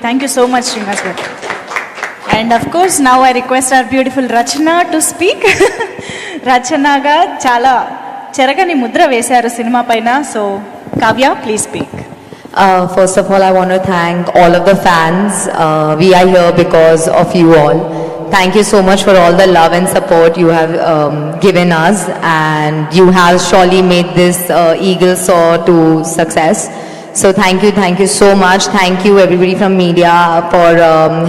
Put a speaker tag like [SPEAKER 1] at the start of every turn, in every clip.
[SPEAKER 1] Thank you so much Srinivas గారు. And of course now I request our beautiful Rachana to speak. రచనగా చాలా చెరగని ముద్ర వేశారు సినిమా పైన. So Kavya, please speak.
[SPEAKER 2] First of all, I want to thank all of the fans. We are here because of you all. Thank you so much for all the love and support you have given us, and you have surely made this Eagle Soar to success. So thank you so much. Thank you everybody from media for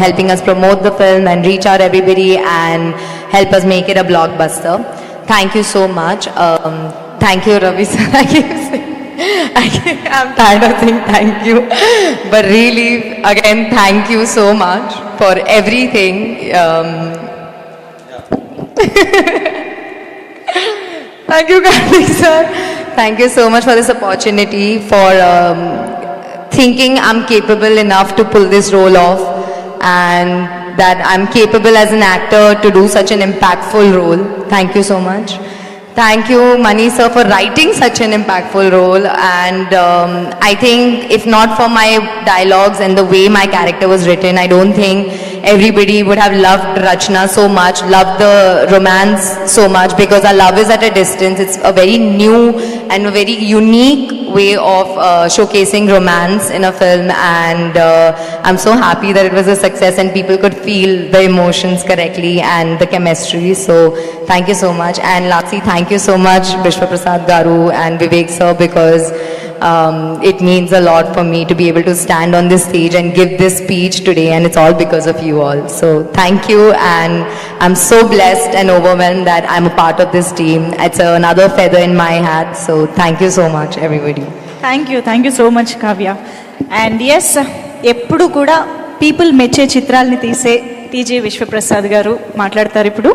[SPEAKER 2] helping us promote the film and reach out everybody and help us make it a blockbuster. Thank you so much. Thank you, Ravi sir. I'm tired of saying thank you, but really, again, thank you so much for everything. Thank you, Karthik sir. Thank you so much for this opportunity, for thinking I'm capable enough to pull this role off, and that I'm capable as an actor to do such an impactful role. Thank you so much. Thank you, Mani sir, for writing such an impactful role. And I think if not for my dialogues and the way my character was written, I don't think everybody would have loved Rachna so much, loved the romance so much, because our love is at a distance. It's a very new and a very unique way of showcasing romance in a film, and I'm so happy that it was a success and people could feel the emotions correctly and the chemistry. So thank you so much. And lastly, thank you so much Vishwa Prasad Garu and Vivek sir, because it means a lot for me to be able to stand on this stage and give this speech today, and it's all because of you all. So thank you, and I'm so blessed and overwhelmed that I'm a part of this team. It's another feather in my hat. So thank you so much everybody.
[SPEAKER 1] Thank you so much Kavya. And yes, ఎప్పుడు కూడా people మెచ్చే చిత్రాలని తీసే TJ Vishwaprasad గారు మాట్లాడతారు ఇప్పుడు.